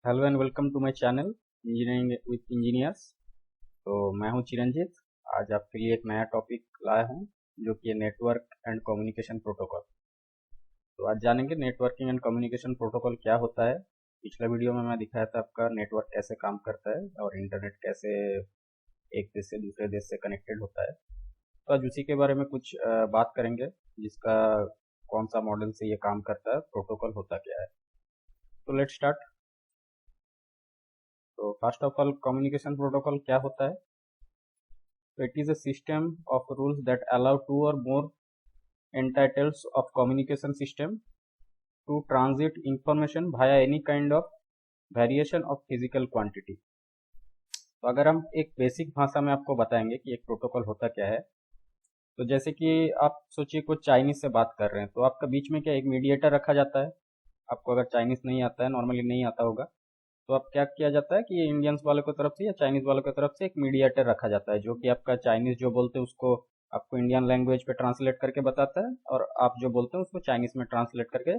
Hello and welcome to my channel engineering with engineers. तो मैं हूं चिरंजीत। आज आपके लिए एक नया टॉपिक लाया हूं जो कि है नेटवर्क एंड कम्युनिकेशन प्रोटोकॉल। तो आज जानेंगे नेटवर्किंग एंड कम्युनिकेशन प्रोटोकॉल क्या होता है। पिछला वीडियो में मैं दिखाया था आपका नेटवर्क कैसे काम करता है और इंटरनेट कैसे एक देश से दूसरे देश से कनेक्टेड होता है। तो आज उसी के बारे में कुछ बात करेंगे, जिसका कौन सा मॉडल से ये काम करता है, प्रोटोकॉल होता क्या है। तो लेट्स स्टार्ट। तो first of all communication protocol क्या होता है। So it is a system of rules that allow two or more entities of communication system to transit information via any kind of variation of physical quantity। तो अगर हम एक basic भाषा में आपको बताएंगे कि एक प्रोटोकॉल होता क्या है, तो जैसे कि आप सोचिए कुछ चाइनीज से बात कर रहे हैं, तो आपका बीच में क्या एक मीडिएटर रखा जाता है। आपको अगर चाइनीज नहीं आता है, नॉर्मली नहीं आता होगा, तो अब क्या किया जाता है कि इंडियंस वालों की तरफ से या चाइनीज वालों की तरफ से एक मीडिएटर रखा जाता है, जो कि आपका चाइनीज जो बोलते हैं उसको आपको इंडियन लैंग्वेज पे ट्रांसलेट करके बताता है, और आप जो बोलते हैं उसको चाइनीज में ट्रांसलेट करके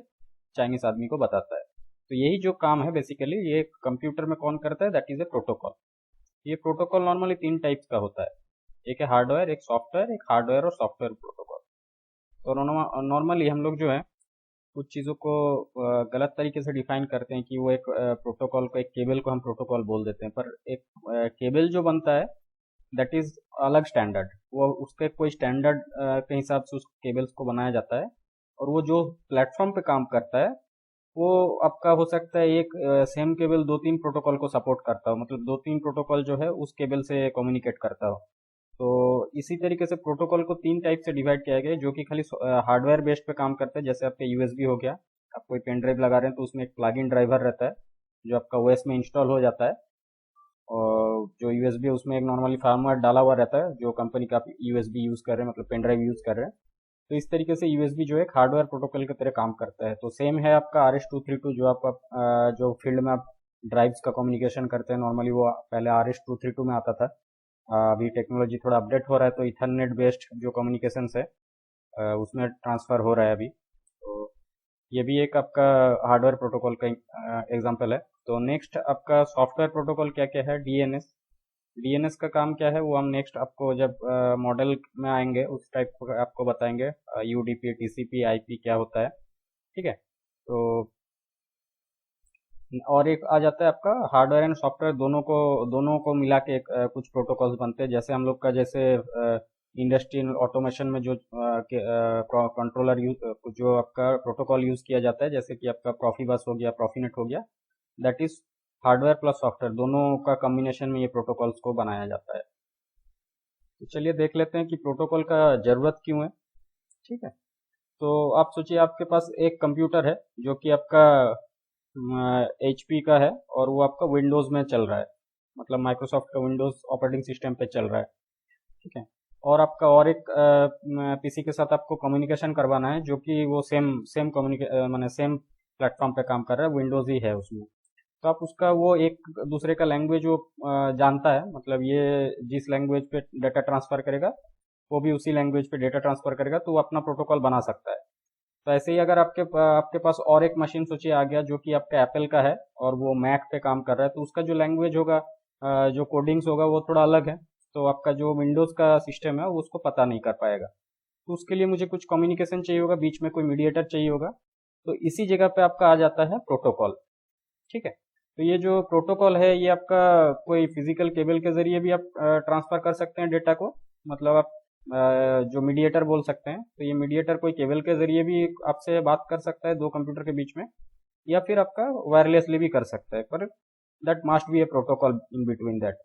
चाइनीज आदमी को बताता है। तो यही जो काम है बेसिकली ये कंप्यूटर में कौन करता है, दैट इज ए प्रोटोकॉल। ये प्रोटोकॉल नॉर्मली तीन टाइप्स का होता है, एक है हार्डवेयर, एक सॉफ्टवेयर, एक हार्डवेयर और सॉफ्टवेयर प्रोटोकॉल। तो नॉर्मली हम लोग जो है कुछ चीज़ों को गलत तरीके से डिफाइन करते हैं कि वो एक प्रोटोकॉल को, एक केबल को हम प्रोटोकॉल बोल देते हैं, पर एक केबल जो बनता है दैट इज अलग स्टैंडर्ड। वो उसके कोई स्टैंडर्ड के हिसाब से उस केबल्स को बनाया जाता है, और वो जो प्लेटफॉर्म पे काम करता है वो आपका हो सकता है एक सेम केबल दो तीन प्रोटोकॉल को सपोर्ट करता हो, मतलब दो तीन प्रोटोकॉल जो है उस केबल से कम्युनिकेट करता हो। तो इसी तरीके से प्रोटोकॉल को तीन टाइप से डिवाइड किया गया है, जो कि खाली हार्डवेयर बेस्ड पे काम करते हैं। जैसे आपका यूएसबी हो गया, आप कोई पेन ड्राइव लगा रहे हैं तो उसमें एक प्लग इन ड्राइवर रहता है जो आपका ओएस में इंस्टॉल हो जाता है, और जो यूएसबी है उसमें एक नॉर्मली फार्मवेयर डाला हुआ रहता है जो कंपनी का आप यूएसबी यूज कर रहे हैं, मतलब पेन ड्राइव यूज कर रहे हैं। तो इस तरीके से यूएसबी जो है हार्डवेयर प्रोटोकॉल की तरह काम करता है। तो सेम है आपका RS-232, जो आपका जो फील्ड में आप ड्राइव्स का कम्युनिकेशन करते हैं, नॉर्मली वो पहले RS-232 में आता था। अभी टेक्नोलॉजी थोड़ा अपडेट हो रहा है तो इथरनेट बेस्ड जो कम्युनिकेशन है उसमें ट्रांसफर हो रहा है अभी। तो ये भी एक आपका हार्डवेयर प्रोटोकॉल का एग्जांपल है। तो नेक्स्ट आपका सॉफ्टवेयर प्रोटोकॉल क्या क्या है, डीएनएस। डीएनएस का काम क्या है वो हम नेक्स्ट आपको जब मॉडल में आएंगे उस टाइप को आपको बताएंगे। यूडीपी, टीसीपी, आईपी क्या होता है, ठीक है। तो और एक आ जाता है आपका हार्डवेयर एंड सॉफ्टवेयर, दोनों को मिला के एक कुछ प्रोटोकॉल्स बनते हैं। जैसे हम लोग का जैसे इंडस्ट्रियल ऑटोमेशन में जो कंट्रोलर यूज, जो आपका प्रोटोकॉल यूज किया जाता है, जैसे कि आपका प्रोफीबस हो गया, प्रोफीनेट हो गया, that is hardware plus software, दोनों का कॉम्बिनेशन में ये प्रोटोकॉल्स को बनाया जाता है। तो चलिए देख लेते हैं कि प्रोटोकॉल का जरूरत क्यों है, ठीक है। तो आप सोचिए आपके पास एक कंप्यूटर है जो कि आपका HP का है, और वो आपका विंडोज में चल रहा है, मतलब माइक्रोसॉफ्ट का विंडोज ऑपरेटिंग सिस्टम पे चल रहा है, ठीक है। और आपका और एक पीसी के साथ आपको कम्युनिकेशन करवाना है, जो कि वो सेम सेम माने सेम प्लेटफॉर्म पे काम कर रहा है, विंडोज ही है उसमें। तो आप उसका वो एक दूसरे का लैंग्वेज वो जानता है, मतलब ये जिस लैंग्वेज पे डेटा ट्रांसफर करेगा वो भी उसी लैंग्वेज पे डेटा ट्रांसफर करेगा, तो वो अपना प्रोटोकॉल बना सकता है। तो ऐसे ही अगर आपके पास और एक मशीन सोचिए आ गया जो कि आपका एप्पल का है और वो मैक पे काम कर रहा है, तो उसका जो लैंग्वेज होगा, जो कोडिंग्स होगा वो थोड़ा अलग है। तो आपका जो विंडोज का सिस्टम है वो उसको पता नहीं कर पाएगा। तो उसके लिए मुझे कुछ कम्युनिकेशन चाहिए होगा, बीच में कोई मीडिएटर चाहिए होगा। तो इसी जगह पे आपका आ जाता है प्रोटोकॉल, ठीक है। तो ये जो प्रोटोकॉल है ये आपका कोई फिजिकल केबल के जरिए भी आप ट्रांसफर कर सकते हैं डेटा को, मतलब आप जो मीडिएटर बोल सकते हैं। तो ये मीडिएटर कोई केबल के जरिए भी आपसे बात कर सकता है दो कंप्यूटर के बीच में, या फिर आपका वायरलेसली भी कर सकता है, पर that must be a protocol in between that,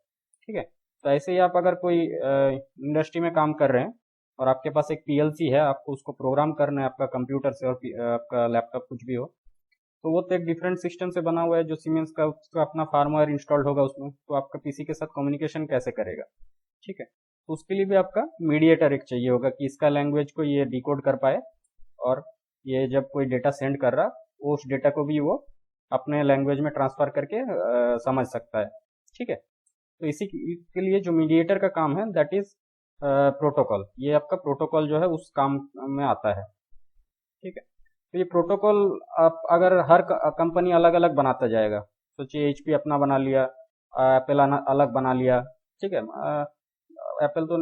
ठीक है। तो ऐसे ही आप अगर कोई इंडस्ट्री में काम कर रहे हैं और आपके पास एक पीएलसी है, आपको उसको प्रोग्राम करना है आपका कंप्यूटर से, और आपका लैपटॉप कुछ भी हो, तो वो तो एक डिफरेंट सिस्टम से बना हुआ है, जो सीमेंस का उसका अपना फार्मवेयर इंस्टॉल्ड होगा उसमें, तो आपका पीसी के साथ कम्युनिकेशन कैसे करेगा, ठीक है। तो उसके लिए भी आपका मीडिएटर एक चाहिए होगा कि इसका लैंग्वेज को ये डिकोड कर पाए, और ये जब कोई डेटा सेंड कर रहा वो उस डेटा को भी वो अपने लैंग्वेज में ट्रांसफर करके समझ सकता है, ठीक है। तो इसी के लिए जो मीडिएटर का काम है दैट इज प्रोटोकॉल। ये आपका प्रोटोकॉल जो है उस काम में आता है, ठीक है। तो ये प्रोटोकॉल आप अगर हर कंपनी अलग अलग बनाता जाएगा, सोचिए HP अपना बना लिया, एप्पल अलग बना लिया, ठीक है। एप्पल तो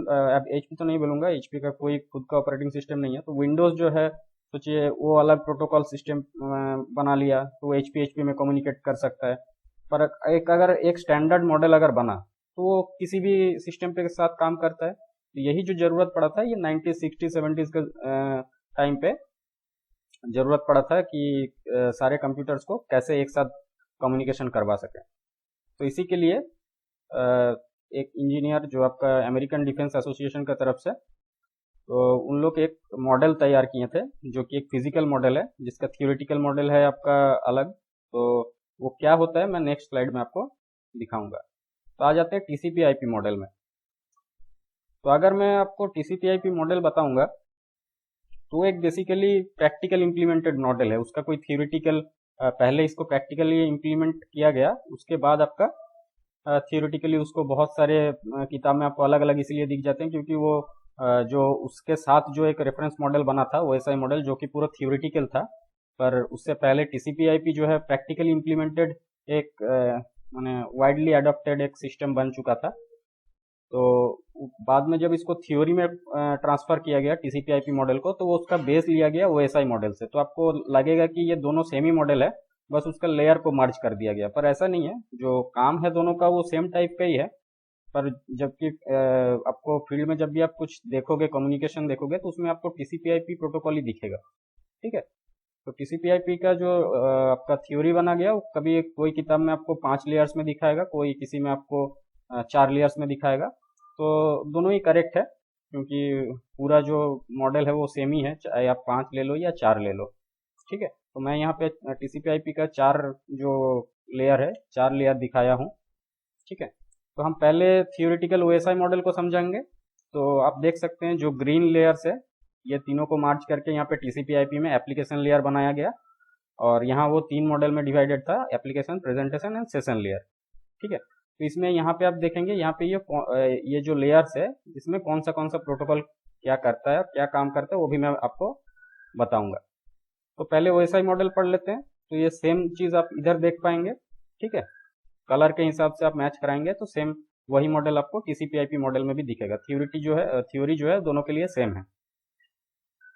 HP तो नहीं बोलूँगा, HP का कोई खुद का ऑपरेटिंग सिस्टम नहीं है। तो विंडोज़ जो है सोचिए वो अलग प्रोटोकॉल सिस्टम बना लिया, तो HP में कम्युनिकेट कर सकता है। पर अगर एक स्टैंडर्ड मॉडल अगर बना तो वो किसी भी सिस्टम पे के साथ काम करता है। तो यही जो जरूरत पड़ा था, ये 1960-70s के टाइम पे जरूरत पड़ा था कि सारे कंप्यूटर्स को कैसे एक साथ कम्युनिकेशन करवा सके। तो इसी के लिए एक इंजीनियर जो आपका अमेरिकन डिफेंस एसोसिएशन की तरफ से, तो उन लोग एक मॉडल तैयार किए थे जो कि एक फिजिकल मॉडल है, जिसका थियोरेटिकल मॉडल है आपका अलग। तो वो क्या होता है मैं नेक्स्ट स्लाइड में आपको दिखाऊंगा। तो आ जाते हैं TCP IP मॉडल में। तो अगर मैं आपको TCP IP मॉडल बताऊंगा तो एक बेसिकली प्रैक्टिकल इम्प्लीमेंटेड मॉडल है, उसका कोई थियोरेटिकल पहले इसको प्रैक्टिकली इम्प्लीमेंट किया गया, उसके बाद आपका थियोरेटिकली उसको बहुत सारे किताब में आपको अलग अलग इसलिए दिख जाते हैं क्योंकि वो जो उसके साथ जो एक रेफरेंस मॉडल बना था OSI मॉडल, जो कि पूरा थियोरेटिकल था, पर उससे पहले TCP IP जो है प्रैक्टिकली इम्प्लीमेंटेड एक माने वाइडली अडॉप्टेड एक सिस्टम बन चुका था। तो बाद में जब इसको थ्योरी में ट्रांसफर किया गया TCP IP मॉडल को, तो वो उसका बेस लिया गया OSI मॉडल से। तो आपको लगेगा कि ये दोनों सेम ही मॉडल है, बस उसका लेयर को मर्ज कर दिया गया, पर ऐसा नहीं है। जो काम है दोनों का वो सेम टाइप का ही है। पर जबकि आपको फील्ड में जब भी आप कुछ देखोगे, कम्युनिकेशन देखोगे, तो उसमें आपको TCP IP प्रोटोकॉल ही दिखेगा, ठीक है। तो TCP IP का जो आपका थ्योरी बना गया, वो कभी कोई किताब में आपको 5 लेयर्स में दिखाएगा, कोई किसी में आपको 4 लेयर्स में दिखाएगा। तो दोनों ही करेक्ट है क्योंकि पूरा जो मॉडल है वो सेम ही है, चाहे आप 5 ले लो या 4 ले लो, ठीक है। तो मैं यहाँ पे TCP IP का 4 जो लेयर है, 4 लेयर दिखाया हूँ, ठीक है। तो हम पहले थियोरेटिकल OSI मॉडल को समझेंगे। तो आप देख सकते हैं जो ग्रीन लेयर्स है, ये तीनों को मार्च करके यहाँ पे TCP IP में एप्लीकेशन लेयर बनाया गया, और यहाँ वो 3 मॉडल में डिवाइडेड था, application, presentation and session layer, ठीक है। तो इसमें यहाँ पे आप देखेंगे, यहाँ पे ये जो लेयर्स है, इसमें कौन सा प्रोटोकॉल क्या करता है, क्या काम करता है, वो भी मैं आपको बताऊंगा। तो पहले OSI मॉडल पढ़ लेते हैं। तो ये सेम चीज आप इधर देख पाएंगे, ठीक है। कलर के हिसाब से आप मैच कराएंगे तो सेम वही मॉडल आपको TCP IP मॉडल में भी दिखेगा। थ्योरी जो है दोनों के लिए सेम है।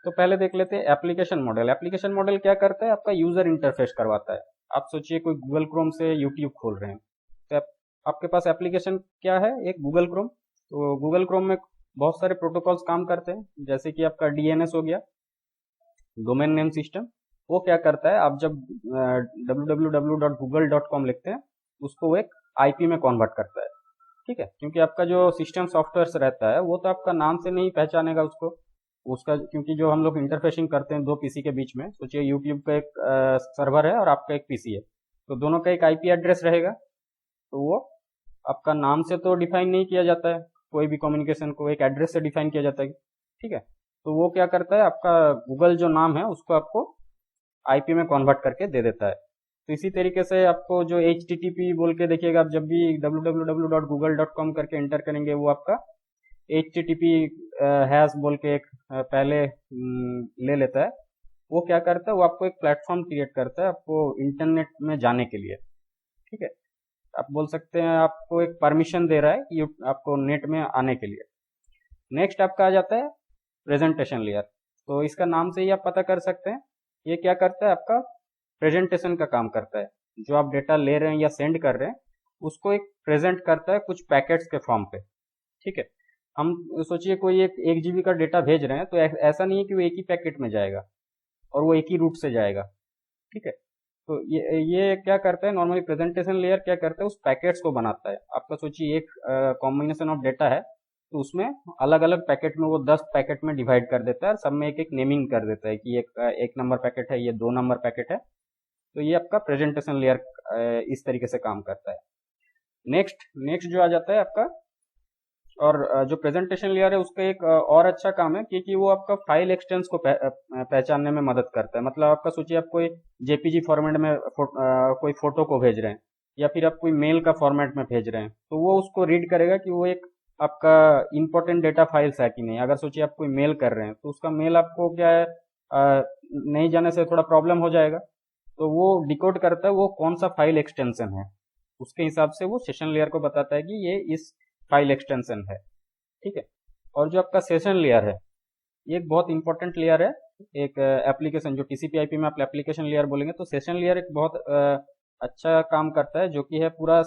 तो पहले देख लेते हैं एप्लीकेशन मॉडल। एप्लीकेशन मॉडल क्या करता है, आपका यूजर इंटरफेस करवाता है। आप सोचिए कोई गूगल क्रोम से यूट्यूब खोल रहे हैं, तो आपके पास एप्लीकेशन क्या है, एक गूगल क्रोम। तो गूगल क्रोम में बहुत सारे प्रोटोकॉल्स काम करते हैं, जैसे कि आपका DNS हो गया, डोमेन नेम सिस्टम। वो क्या करता है, आप जब www.google.com लिखते हैं, उसको वो एक IP में कन्वर्ट करता है, ठीक है। क्योंकि आपका जो सिस्टम सॉफ्टवेयर रहता है वो तो आपका नाम से नहीं पहचानेगा उसका, क्योंकि जो हम लोग इंटरफेसिंग करते हैं दो PC के बीच में, सोचिए यूट्यूब का एक सर्वर है और आपका एक PC है, तो दोनों का एक IP एड्रेस रहेगा। तो वो आपका नाम से तो डिफाइन नहीं किया जाता है, कोई भी कम्युनिकेशन को एक एड्रेस से डिफाइन किया जाता है, ठीक है। तो वो क्या करता है, आपका गूगल जो नाम है उसको आपको IP में कन्वर्ट करके दे देता है। तो इसी तरीके से आपको जो HTTP बोल के देखिएगा, आप जब भी www.google.com करके एंटर करेंगे, वो आपका HTTP हैश बोल के एक पहले ले लेता है। वो क्या करता है, वो आपको एक प्लेटफॉर्म क्रिएट करता है आपको इंटरनेट में जाने के लिए, ठीक है। आप बोल सकते हैं आपको एक परमिशन दे रहा है कि आपको नेट में आने के लिए। नेक्स्ट आपका आ जाता है प्रेजेंटेशन लेयर। तो इसका नाम से ही आप पता कर सकते हैं, ये क्या करता है, आपका प्रेजेंटेशन का काम करता है। जो आप डेटा ले रहे हैं या सेंड कर रहे हैं, उसको एक प्रेजेंट करता है कुछ पैकेट्स के फॉर्म पे, ठीक है। हम सोचिए कोई एक GB का डेटा भेज रहे हैं, तो ऐसा नहीं है कि वो एक ही पैकेट में जाएगा और वो एक ही रूट से जाएगा, ठीक है। तो ये क्या करता है, नॉर्मली प्रेजेंटेशन लेयर क्या करता है, उस पैकेट्स को बनाता है। आपका सोचिए एक कॉम्बिनेशन ऑफ डेटा है, तो उसमें अलग अलग पैकेट में वो 10 पैकेट में डिवाइड कर देता है, और सब में एक एक नेमिंग कर देता है कि एक नंबर पैकेट है, ये 2 नंबर पैकेट है। तो ये आपका प्रेजेंटेशन लेयर इस तरीके से काम करता है। नेक्स्ट जो आ जाता है आपका, और जो प्रेजेंटेशन लेयर है उसका एक और अच्छा काम है, क्योंकि वो आपका फाइल एक्सटेंस को पहचानने में मदद करता है। मतलब आपका सोचिए आप कोई JPG फॉर्मेट में कोई फोटो को भेज रहे हैं, या फिर आप कोई मेल का फॉर्मेट में भेज रहे हैं, तो वो उसको रीड करेगा कि वो एक आपका इंपॉर्टेंट डेटा फाइल्स है कि नहीं। अगर सोचिए आप कोई मेल कर रहे हैं, तो उसका मेल आपको क्या है, नहीं जाने से थोड़ा प्रॉब्लम हो जाएगा, तो वो डिकोड करता है वो कौन सा फाइल एक्सटेंशन है, उसके हिसाब से वो सेशन लेयर को बताता है कि ये इस फाइल एक्सटेंशन है। ठीक है। और जो आपका सेशन लेयर है ये एक बहुत इंपॉर्टेंट लेयर है, एक एप्लीकेशन जो टीसीपी आईपी में आप एप्लीकेशन लेयर बोलेंगे, तो सेशन लेयर एक बहुत अच्छा काम करता है, जो कि है पूरा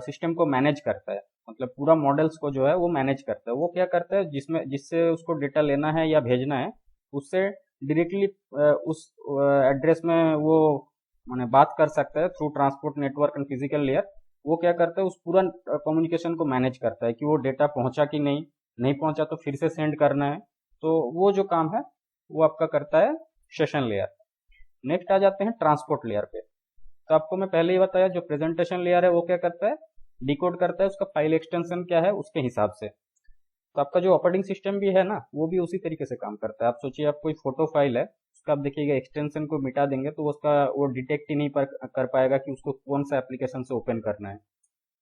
सिस्टम को मैनेज करता है, मतलब पूरा मॉडल्स को जो है वो मैनेज करता है। वो क्या करता है, जिससे उसको डेटा लेना है या भेजना है उससे डायरेक्टली उस एड्रेस में वो माने बात कर सकता है through transport network and physical layer. वो क्या करता है, उस पूरा कम्युनिकेशन को मैनेज करता है कि वो डेटा पहुंचा कि नहीं, नहीं पहुंचा तो फिर से सेंड करना है। तो वो जो काम है वो आपका करता है सेशन लेयर। नेक्स्ट आ जाते हैं ट्रांसपोर्ट लेयर पे। तो आपको मैं पहले ही बताया जो प्रेजेंटेशन लेयर है वो क्या करता है, डिकोड करता है उसका फाइल एक्सटेंशन क्या है उसके हिसाब से। तो आपका जो ऑपरेटिंग सिस्टम भी है ना वो भी उसी तरीके से काम करता है। आप सोचिए आप कोई फोटो फाइल है उसका आप देखिएगा एक्सटेंशन को मिटा देंगे तो उसका वो डिटेक्ट ही नहीं कर पाएगा कि उसको कौन सा एप्लीकेशन से ओपन करना है।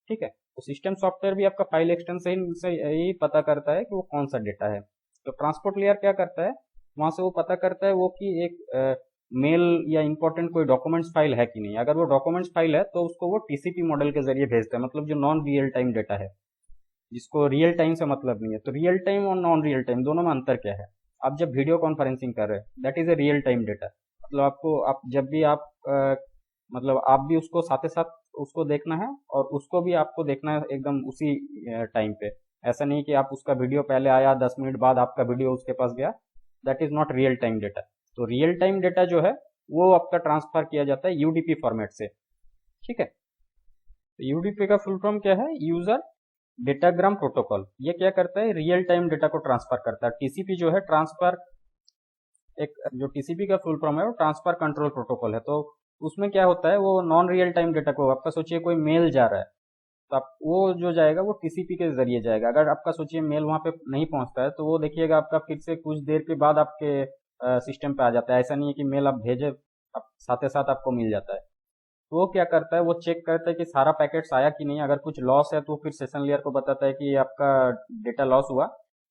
ठीक है। तो सिस्टम सॉफ्टवेयर भी आपका फाइल एक्सटेंशन से ही पता करता है कि वो कौन सा डेटा है। तो ट्रांसपोर्ट लेयर क्या करता है, वहां से वो पता करता है वो कि एक मेल या इंपॉर्टेंट कोई डॉक्यूमेंट्स फाइल है कि नहीं। अगर वो डॉक्यूमेंट्स फाइल है तो उसको वो टीसीपी मॉडल के जरिए भेजता है, मतलब जो नॉन रियल टाइम डेटा है, जिसको रियल टाइम से मतलब नहीं है। तो रियल टाइम और नॉन रियल टाइम दोनों में अंतर क्या है, आप जब वीडियो कॉन्फ्रेंसिंग कर रहे हैं that is a real time data, मतलब आपको आप जब भी आप मतलब आप भी उसको साथ साथ उसको देखना है और उसको भी आपको देखना है एकदम उसी टाइम पे। ऐसा नहीं कि आप उसका वीडियो पहले आया 10 मिनट बाद आपका वीडियो उसके पास गया, that is not real time data. तो रियल टाइम डेटा जो है वो आपका ट्रांसफर किया जाता है यूडीपी फॉर्मेट से। ठीक है। तो यूडीपी का फुल फॉर्म क्या है, यूजर डेटाग्राम प्रोटोकॉल। ये क्या करता है, रियल टाइम डेटा को ट्रांसफर करता है। टीसीपी जो है ट्रांसफर, एक जो टीसीपी का फुल फॉर्म है वो ट्रांसफर कंट्रोल प्रोटोकॉल है। तो उसमें क्या होता है, वो नॉन रियल टाइम डेटा को, आपका सोचिए कोई मेल जा रहा है तो आप वो जो जाएगा वो टीसीपी के जरिए जाएगा। अगर आपका सोचिए मेल वहां पे नहीं पहुंचता है तो वो देखिएगा आपका फिर से कुछ देर के बाद आपके सिस्टम पे आ जाता है। ऐसा नहीं है कि मेल आप भेजे आप साथ साथ आपको मिल जाता है। तो वो क्या करता है, वो चेक करता है कि सारा पैकेट्स आया कि नहीं। अगर कुछ लॉस है तो फिर सेशन लेयर को बताता है कि ये आपका डेटा लॉस हुआ,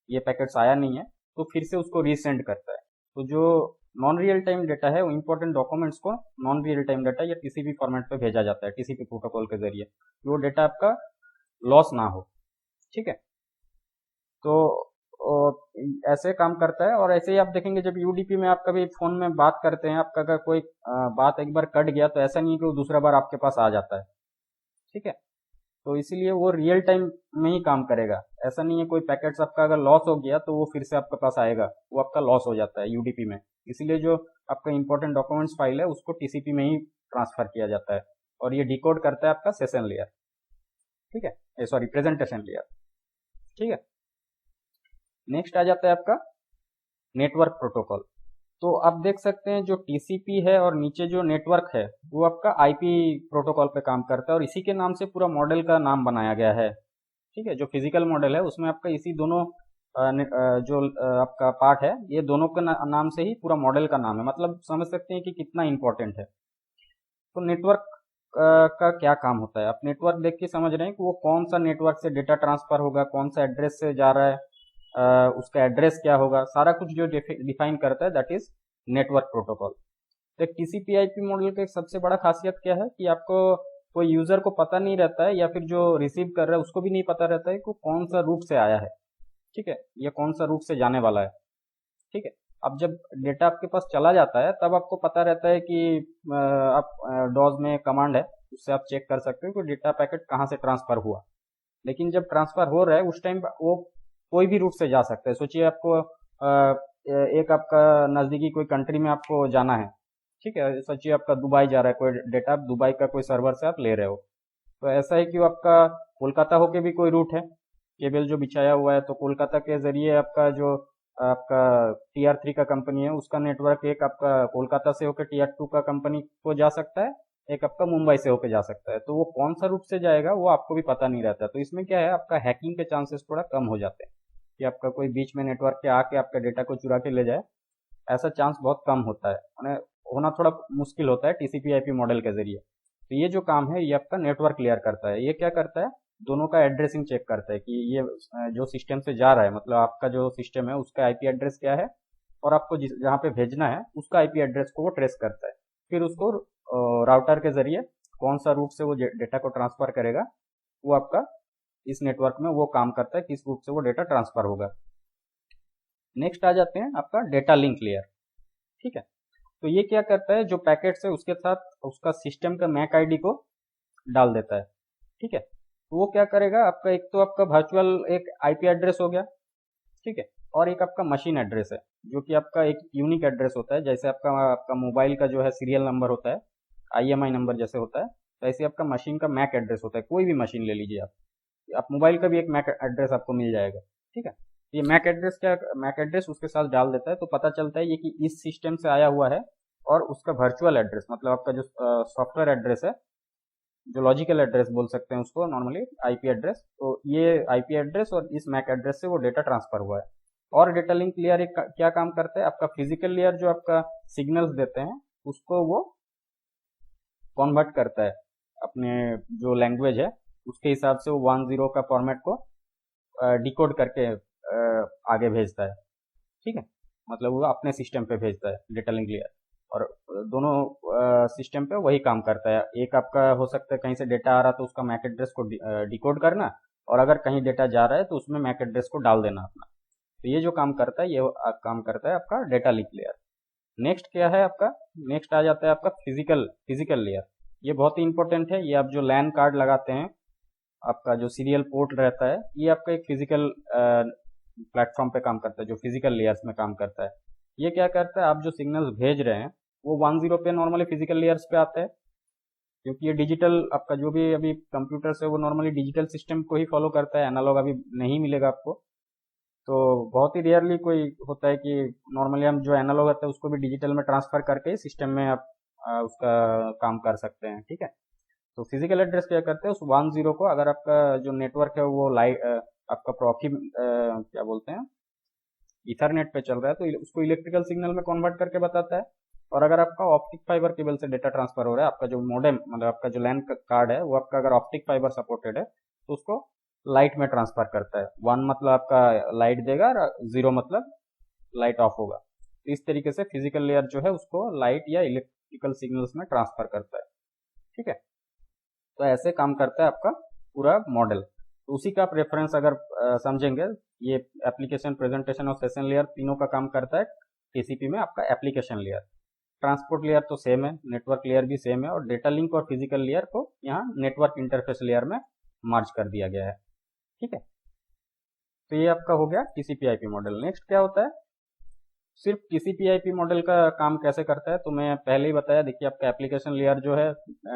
ये पैकेट्स आया नहीं है, तो फिर से उसको रीसेंड करता है। तो जो नॉन रियल टाइम डेटा है वो इंपॉर्टेंट डॉक्यूमेंट्स को नॉन रियल टाइम डेटा या टीसीपी फॉर्मेट पे भेजा जाता है टीसीपी प्रोटोकॉल के जरिए, वो डेटा आपका लॉस ना हो। ठीक है। तो ऐसे काम करता है। और ऐसे ही आप देखेंगे जब यूडीपी में आप कभी फोन में बात करते हैं, आपका अगर कोई बात एक बार कट गया तो ऐसा नहीं है कि वो दूसरा बार आपके पास आ जाता है। ठीक है। तो इसीलिए वो रियल टाइम में ही काम करेगा। ऐसा नहीं है कोई पैकेट्स आपका अगर लॉस हो गया तो वो फिर से आपके पास आएगा, वो आपका लॉस हो जाता है यूडीपी में। इसीलिए जो आपका इंपॉर्टेंट डॉक्यूमेंट्स फाइल है उसको टीसीपी में ही ट्रांसफर किया जाता है और ये डिकोड करता है आपका सेशन लेयर। ठीक है, सॉरी प्रेजेंटेशन लेयर। ठीक है। नेक्स्ट आ जाता है आपका नेटवर्क प्रोटोकॉल। तो आप देख सकते हैं जो टीसीपी है और नीचे जो नेटवर्क है वो आपका आईपी प्रोटोकॉल पे काम करता है और इसी के नाम से पूरा मॉडल का नाम बनाया गया है। ठीक है। जो फिजिकल मॉडल है उसमें आपका इसी दोनों जो आपका पार्ट है ये दोनों के नाम से ही पूरा मॉडल का नाम है। मतलब समझ सकते हैं कि कितना इंपॉर्टेंट है। तो नेटवर्क का क्या काम होता है, आप नेटवर्क देख के समझ रहे हैं कि वो कौन सा नेटवर्क से डेटा ट्रांसफर होगा, कौन सा एड्रेस से जा रहा है, उसका एड्रेस क्या होगा, सारा कुछ जो डिफाइन करता है दैट इज नेटवर्क प्रोटोकॉल। तो टीसीपी आईपी मॉडल का एक सबसे बड़ा खासियत क्या है कि आपको कोई यूजर को पता नहीं रहता है या फिर जो रिसीव कर रहा है उसको भी नहीं पता रहता है कि कौन सा रूट से आया है। ठीक है, या कौन सा रूट से जाने वाला है। ठीक है। अब जब डेटा आपके पास चला जाता है तब आपको पता रहता है कि आप डॉज में कमांड है उससे आप चेक कर सकते हो कि डेटा पैकेट कहाँ से ट्रांसफर हुआ। लेकिन जब ट्रांसफर हो रहा है उस टाइम वो कोई भी रूट से जा सकता है। सोचिए आपको एक आपका नज़दीकी कोई कंट्री में आपको जाना है। ठीक है, सोचिए आपका दुबई जा रहा है कोई डेटा, आप दुबई का कोई सर्वर से आप ले रहे हो। तो ऐसा है कि वो आपका कोलकाता होके भी कोई रूट है, केबल जो बिछाया हुआ है, तो कोलकाता के जरिए आपका जो आपका टीआर 3 का कंपनी है उसका नेटवर्क एक आपका कोलकाता से होकर टीआर 2 का कंपनी को जा सकता है, एक आपका मुंबई से होकर जा सकता है। तो वो कौन सा रूट से जाएगा वो आपको भी पता नहीं रहता। तो इसमें क्या है, आपका हैकिंग के चांसेस थोड़ा कम हो जाते हैं कि आपका कोई बीच में नेटवर्क के आके आपका डेटा को चुरा के ले जाए, ऐसा चांस बहुत कम होता है, माने होना थोड़ा मुश्किल होता है टीसीपी आईपी मॉडल के जरिए। तो ये जो काम है ये आपका नेटवर्क क्लियर करता है। ये क्या करता है, दोनों का एड्रेसिंग चेक करता है कि ये जो सिस्टम से जा रहा है, मतलब आपका जो सिस्टम है उसका आईपी एड्रेस क्या है और आपको जहाँ पे भेजना है उसका आईपी एड्रेस को वो ट्रेस करता है। फिर उसको राउटर के जरिए कौन सा रूट से वो डेटा को ट्रांसफर करेगा, वो आपका इस नेटवर्क में वो काम करता है, किस रूट से वो डेटा ट्रांसफर होगा। नेक्स्ट आ जाते हैं आपका डेटा लिंक लेयर। ठीक है, तो ये क्या करता है, जो पैकेट्स है उसके साथ उसका सिस्टम का मैक आईडी को डाल देता है। ठीक है, तो वो क्या करेगा, आपका एक तो आपका वर्चुअल एक आईपी एड्रेस हो गया, ठीक है, और एक आपका मशीन एड्रेस है जो कि आपका एक यूनिक एड्रेस होता है। जैसे आपका आपका मोबाइल का जो है सीरियल नंबर होता है, आईएमआई नंबर जैसे होता है, तो ऐसे आपका मशीन का मैक एड्रेस होता है। कोई भी मशीन ले लीजिए आप मोबाइल का भी एक मैक एड्रेस आपको मिल जाएगा। ठीक है, ये मैक एड्रेस क्या, मैक एड्रेस उसके साथ डाल देता है, तो पता चलता है ये कि इस सिस्टम से आया हुआ है, और उसका वर्चुअल एड्रेस मतलब आपका जो सॉफ्टवेयर एड्रेस है, जो लॉजिकल एड्रेस बोल सकते हैं उसको नॉर्मली आईपी एड्रेस, तो ये आईपी एड्रेस और इस मैक एड्रेस से वो डेटा ट्रांसफर हुआ है। और डेटा लिंक लेयर एक क्या काम करता है, आपका फिजिकल लेयर जो आपका सिग्नल्स देते हैं उसको वो कन्वर्ट करता है अपने जो लैंग्वेज है उसके हिसाब से, वो 1-0 का फॉर्मेट को डिकोड करके आगे भेजता है। ठीक है, मतलब वो अपने सिस्टम पे भेजता है डेटा लिंक लेयर, और दोनों सिस्टम पे वही काम करता है। एक आपका हो सकता है कहीं से डेटा आ रहा तो उसका मैक एड्रेस को डिकोड करना, और अगर कहीं डेटा जा रहा है तो उसमें मैक एड्रेस को डाल देना अपना। तो ये जो काम करता है, ये काम करता है आपका डेटा लिंक लेयर। नेक्स्ट क्या है आपका, नेक्स्ट आ जाता है आपका फिजिकल लेयर। ये बहुत ही इंपॉर्टेंट है। ये आप जो लैन कार्ड लगाते हैं, आपका जो सीरियल पोर्ट रहता है, ये आपका एक फिजिकल प्लेटफॉर्म पे काम करता है, जो फिजिकल लेयर्स में काम करता है। ये क्या करता है, आप जो सिग्नल्स भेज रहे हैं वो 1-0 पे नॉर्मली फिजिकल लेयर्स पे आते हैं, क्योंकि ये डिजिटल आपका जो भी अभी कंप्यूटर से वो नॉर्मली डिजिटल सिस्टम को ही फॉलो करता है, एनालॉग अभी नहीं मिलेगा आपको। तो बहुत ही रेयरली कोई होता है कि नॉर्मली हम जो एनालॉग होता है उसको भी डिजिटल में ट्रांसफर करके सिस्टम में आप उसका काम कर सकते हैं। ठीक है, तो फिजिकल एड्रेस क्या करते हैं, उस 1-0 को अगर आपका जो नेटवर्क है वो आपका प्रॉक्सी क्या बोलते हैं इथरनेट पे चल रहा है, तो उसको इलेक्ट्रिकल सिग्नल में कन्वर्ट करके बताता है। और अगर आपका ऑप्टिक फाइबर केबल से डेटा ट्रांसफर हो रहा है, आपका जो मोडेम मतलब आपका जो लैन कार्ड है वो आपका अगर ऑप्टिक फाइबर सपोर्टेड है तो उसको लाइट में ट्रांसफर करता है। 1 मतलब आपका लाइट देगा और 0 मतलब लाइट ऑफ होगा। तो इस तरीके से फिजिकल लेयर जो है उसको लाइट या इलेक्ट्रिकल सिग्नल्स में ट्रांसफर करता है। ठीक है, तो ऐसे काम करता है आपका पूरा मॉडल। तो उसी का आप रेफरेंस अगर समझेंगे, ये एप्लीकेशन, प्रेजेंटेशन और सेशन लेयर तीनों का काम करता है टीसीपी में आपका एप्लीकेशन लेयर। ट्रांसपोर्ट लेयर तो सेम है, नेटवर्क लेयर भी सेम है, और डेटा लिंक और फिजिकल लेयर को यहाँ नेटवर्क इंटरफेस लेयर में मर्ज कर दिया गया है। ठीक है, तो ये आपका हो गया टीसीपी आईपी मॉडल। नेक्स्ट क्या होता है, सिर्फ टीसीपी आईपी मॉडल का काम कैसे करता है, तो मैं पहले ही बताया। देखिए आपका एप्लीकेशन लेयर जो है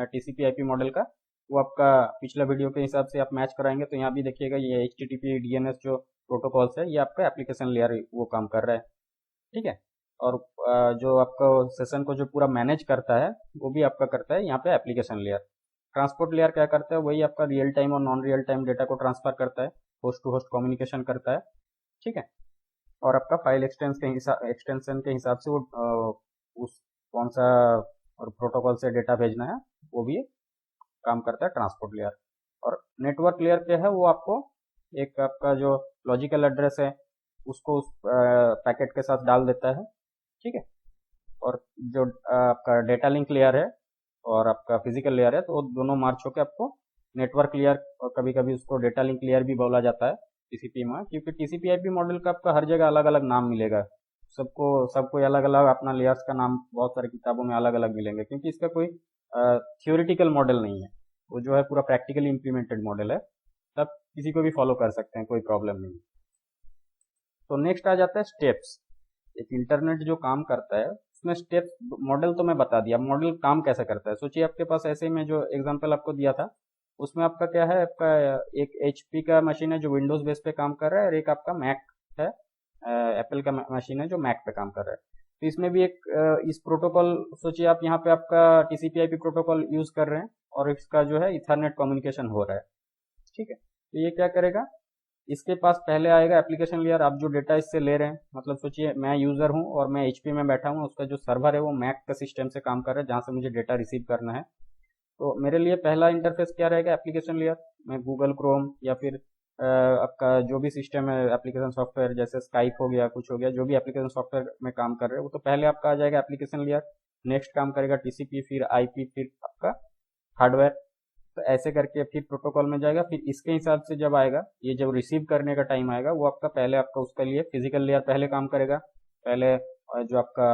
टीसीपी आईपी मॉडल का, वो आपका पिछला वीडियो के हिसाब से आप मैच कराएंगे तो यहाँ भी देखिएगा ये HTTP DNS जो प्रोटोकॉल्स है, ये आपका एप्लीकेशन लेयर वो काम कर रहा है। ठीक है, और जो आपका सेशन को जो पूरा मैनेज करता है वो भी आपका करता है यहाँ पे एप्लीकेशन लेयर। ट्रांसपोर्ट लेयर क्या करता है, वही आपका रियल टाइम और नॉन रियल टाइम डेटा को ट्रांसफर करता है, होस्ट टू होस्ट कम्युनिकेशन करता है। ठीक है, और आपका फाइल एक्सटेंशन के हिसाब से वो उस कौन सा और प्रोटोकॉल से डेटा भेजना है वो भी काम करता है ट्रांसपोर्ट लेयर। और नेटवर्क लेयर क्या है, वो आपको एक आपका जो लॉजिकल एड्रेस है उसको उस पैकेट के साथ डाल देता है। ठीक है, और जो आपका डेटा लिंक लेयर है और आपका फिजिकल लेयर है, तो दोनों मार्च होकर आपको नेटवर्क लेयर, और कभी कभी उसको डेटा लिंक लेयर भी बोला जाता है टीसीपी में, क्योंकि टीसीपी आईपी मॉडल का आपका हर जगह अलग अलग नाम मिलेगा। सबको अलग अलग अपना लेयर्स का नाम बहुत सारी किताबों में अलग अलग मिलेंगे, क्योंकि इसका कोई थियोरिटिकल मॉडल नहीं है, वो जो है पूरा प्रैक्टिकली इम्प्लीमेंटेड मॉडल है। तब किसी को भी फॉलो कर सकते हैं, कोई प्रॉब्लम नहीं। तो नेक्स्ट आ जाता है स्टेप्स। एक इंटरनेट जो काम करता है उसमें स्टेप्स, मॉडल तो मैं बता दिया, मॉडल काम कैसे करता है। सोचिए आपके पास ऐसे ही मैं जो एग्जांपल आपको दिया था उसमें आपका क्या है, आपका एक HP का मशीन है जो विंडोज बेस पे काम कर रहा है, और एक आपका मैक है, एप्पल का मशीन है जो मैक पे काम कर रहा है। तो इसमें भी एक इस प्रोटोकॉल, सोचिए आप यहाँ पे आपका TCP IP प्रोटोकॉल यूज कर रहे हैं और इसका जो है इथरनेट कम्युनिकेशन हो रहा है। ठीक है, तो ये क्या करेगा, इसके पास पहले आएगा एप्लीकेशन लेयर। आप जो डेटा इससे ले रहे हैं, मतलब सोचिए मैं यूजर हूं और मैं HP में बैठा हूं, उसका जो सर्वर है वो मैक का सिस्टम से काम कर रहा है जहां से मुझे डेटा रिसीव करना है। तो मेरे लिए पहला इंटरफेस क्या रहेगा, एप्लीकेशन लेयर। मैं गूगल क्रोम या फिर आपका जो भी सिस्टम है एप्लीकेशन सॉफ्टवेयर, जैसे स्काइप हो गया, कुछ हो गया, जो भी एप्लीकेशन सॉफ्टवेयर में काम कर रहे हैं, वो तो पहले आपका आ जाएगा एप्लीकेशन लेयर। नेक्स्ट काम करेगा टीसीपी, फिर आईपी, फिर आपका हार्डवेयर। तो ऐसे करके फिर प्रोटोकॉल में जाएगा। फिर इसके हिसाब से जब आएगा, ये जब रिसीव करने का टाइम आएगा, वो आपका पहले आपका उसके लिए फिजिकल लेयर पहले काम करेगा। पहले जो आपका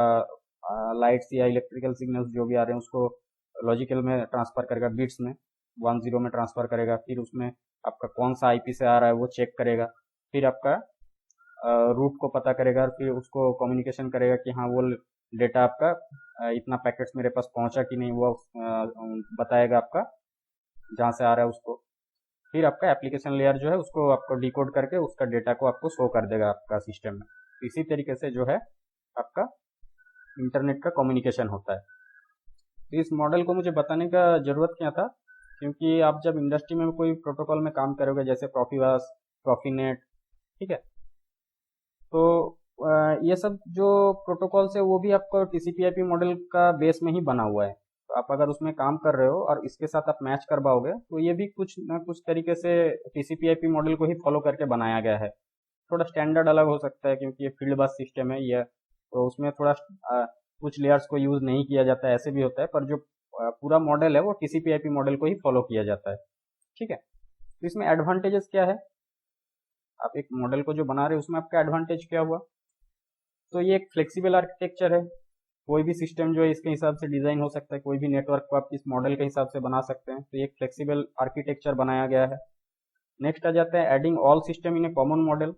लाइट्स या इलेक्ट्रिकल सिग्नल्स जो भी आ रहे हैं उसको लॉजिकल में ट्रांसफर करेगा, बिट्स में 10 में ट्रांसफर करेगा। फिर उसमें आपका कौन सा आईपी से आ रहा है वो चेक करेगा। फिर आपका रूट को पता करेगा और फिर उसको कम्युनिकेशन करेगा कि हाँ वो डेटा आपका इतना पैकेट्स मेरे पास पहुंचा कि नहीं, वो बताएगा आपका जहाँ से आ रहा है उसको। फिर आपका एप्लीकेशन लेयर जो है उसको आपको डिकोड करके उसका डेटा को आपको शो कर देगा आपका सिस्टम में। इसी तरीके से जो है आपका इंटरनेट का कम्युनिकेशन होता है। तो इस मॉडल को मुझे बताने का ज़रूरत क्या था, क्योंकि आप जब इंडस्ट्री में कोई प्रोटोकॉल में काम करोगे जैसे प्रोफीबस, प्रोफीनेट, ठीक है, तो ये सब जो प्रोटोकॉल्स है वो भी आपको टीसीपी/आईपी मॉडल का बेस में ही बना हुआ है। तो आप अगर उसमें काम कर रहे हो और इसके साथ आप मैच कर पाओगे तो ये भी कुछ ना कुछ तरीके से टीसीपी/आईपी मॉडल को ही फॉलो करके बनाया गया है। थोड़ा स्टैंडर्ड अलग हो सकता है क्योंकि ये फील्ड बस सिस्टम है ये, तो उसमें थोड़ा कुछ लेयर्स को यूज़ नहीं किया जाता है, ऐसे भी होता है। पर जो पूरा मॉडल है वो टीसीपी/आईपी मॉडल को ही फॉलो किया जाता है, ठीक है। तो इसमें एडवांटेजेस क्या है, आप एक मॉडल को जो बना रहे हो उसमें आपका एडवांटेज क्या हुआ, तो ये एक फ्लेक्सिबल आर्किटेक्चर है। कोई भी सिस्टम जो है इसके हिसाब से डिज़ाइन हो सकता है, कोई भी नेटवर्क को आप इस मॉडल के हिसाब से बना सकते हैं। तो ये एक फ्लेक्सिबल आर्किटेक्चर बनाया गया है। नेक्स्ट आ जाता है adding all system in A common model.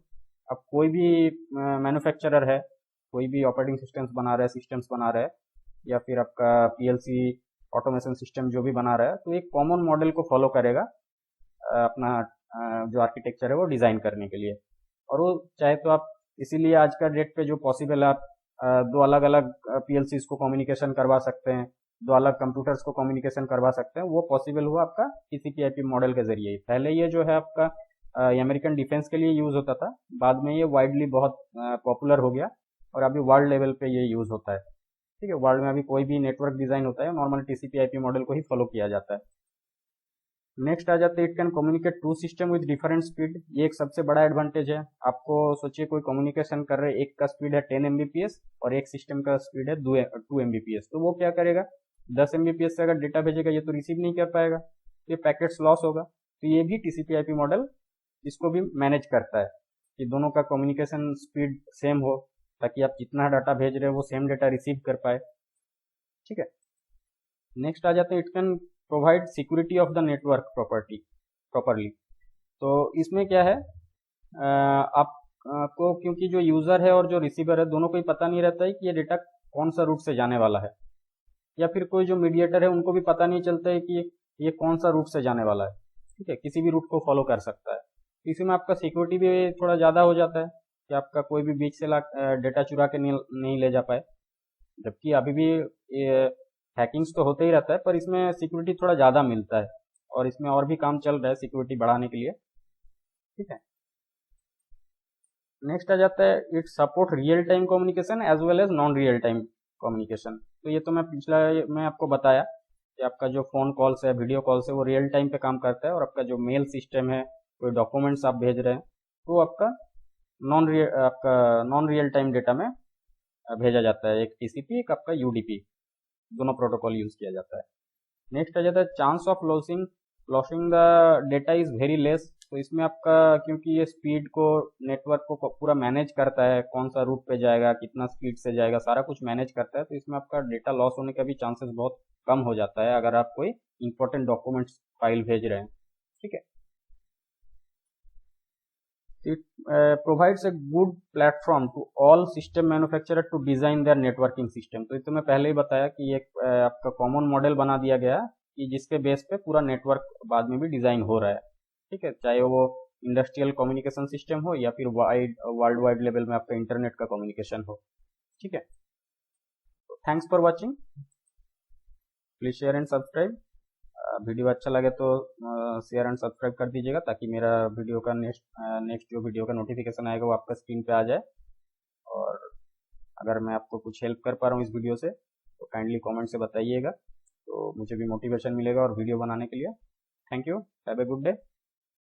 अब कोई भी मैन्युफैक्चरर है, कोई भी ऑपरेटिंग सिस्टम्स बना रहा है, सिस्टम्स बना रहा है, या फिर आपका पीएलसी ऑटोमेशन सिस्टम जो भी बना रहा है, तो एक कॉमन मॉडल को फॉलो करेगा अपना जो आर्किटेक्चर है वो डिज़ाइन करने के लिए। और वो चाहे तो आप, इसीलिए आज का डेट पे जो पॉसिबल है, आप दो अलग अलग पीएलसीज को कम्युनिकेशन करवा सकते हैं, दो अलग कंप्यूटर्स को कम्युनिकेशन करवा सकते हैं। वो पॉसिबल हुआ आपका टीसीपी/आईपी मॉडल के जरिए। पहले ये जो है आपका अमेरिकन डिफेंस के लिए यूज़ होता था, बाद में ये वाइडली बहुत पॉपुलर हो गया और अभी वर्ल्ड लेवल पे ये यूज़ होता है, ठीक है। वर्ल्ड में अभी कोई भी नेटवर्क डिज़ाइन होता है नॉर्मल टीसीपी/आईपी मॉडल को ही फॉलो किया जाता है। नेक्स्ट आ जाते हैं it can communicate to system with different speed. ये एक सबसे बड़ा एडवांटेज है। आपको सोचिए कोई कम्युनिकेशन कर रहे हैं, एक का स्पीड है 10 Mbps और एक सिस्टम का स्पीड है 2 Mbps। तो वो क्या करेगा, 10 Mbps से अगर डेटा भेजेगा ये तो रिसीव नहीं कर पाएगा, ये पैकेट्स लॉस होगा। तो ये भी टीसीपी/आईपी मॉडल इसको भी मैनेज करता है कि दोनों का कम्युनिकेशन स्पीड सेम हो, ताकि आप जितना डाटा भेज रहे हो वो सेम डाटा रिसीव कर पाए, ठीक है। नेक्स्ट आ जाते हैं it can provide security of the network properly. तो इसमें क्या है, आपको क्योंकि जो यूज़र है और जो रिसीवर है दोनों को ही पता नहीं रहता है कि ये डेटा कौन सा रूट से जाने वाला है, या फिर कोई जो मीडिएटर है उनको भी पता नहीं चलता है कि ये कौन सा रूट से जाने वाला है, ठीक है। किसी भी रूट को फॉलो कर सकता है। इसी में आपका सिक्योरिटी भी थोड़ा ज़्यादा हो जाता है कि आपका कोई भी बीच से डेटा चुरा के नहीं ले जा पाए। जबकि अभी भी हैकिंग्स तो होते ही रहता है, पर इसमें सिक्योरिटी थोड़ा ज़्यादा मिलता है और इसमें और भी काम चल रहा है सिक्योरिटी बढ़ाने के लिए, ठीक है। नेक्स्ट आ जाता है it support real time communication as well as non real time communication. तो ये तो मैं पिछला में आपको बताया कि आपका जो फ़ोन कॉल्स है, वीडियो कॉल्स है, वो रियल टाइम पे काम करता है। और आपका जो मेल सिस्टम है, कोई डॉक्यूमेंट्स आप भेज रहे हैं, तो आपका नॉन रियल टाइम डेटा में भेजा जाता है। एक टीसीपी, एक आपका यूडीपी, दोनों प्रोटोकॉल यूज़ किया जाता है। नेक्स्ट आ जाता है chance of losing the data is very less. तो इसमें आपका, क्योंकि ये स्पीड को, नेटवर्क को पूरा मैनेज करता है, कौन सा रूट पे जाएगा, कितना स्पीड से जाएगा, सारा कुछ मैनेज करता है। तो इसमें आपका डेटा लॉस होने का भी चांसेस बहुत कम हो जाता है अगर आप कोई इंपॉर्टेंट डॉक्यूमेंट्स फाइल भेज रहे हैं, ठीक है। It provides a good platform to all system manufacturer to design their networking system। तो ये तो मैं पहले ही बताया कि ये आपका कॉमन मॉडल बना दिया गया कि जिसके बेस पे पूरा नेटवर्क बाद में भी डिज़ाइन हो रहा है, ठीक है। चाहे वो इंडस्ट्रियल कम्युनिकेशन सिस्टम हो या फिर वर्ल्ड वाइड लेवल में आपका इंटरनेट का कम्युनिकेशन हो, ठीक है। Thanks for watching, please share and subscribe. Video अच्छा लगे तो शेयर एंड सब्सक्राइब कर दीजिएगा, ताकि मेरा वीडियो का नेक्स्ट जो वीडियो का नोटिफिकेशन आएगा वो आपका स्क्रीन पे आ जाए। और अगर मैं आपको कुछ हेल्प कर पा रहा हूँ इस वीडियो से तो काइंडली कमेंट से बताइएगा, तो मुझे भी मोटिवेशन मिलेगा और वीडियो बनाने के लिए। Thank you, have a good day.